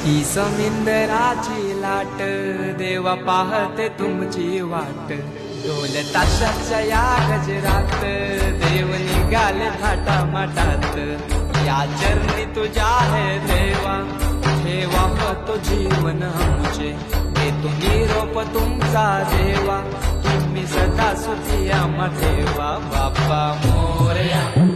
ही समिंदराची लाट देवा पाहते तुमची वाट ढोल ताशाच्या या गजरात देव निघाले थाटामाटात या चरणी तुझ्या है देवा ठेवा तो जीवन आमचे देतो निरोप तुमचा देवा तुम्ही सदा सुखी आम्हा ठेवा बाप्पा मोरया।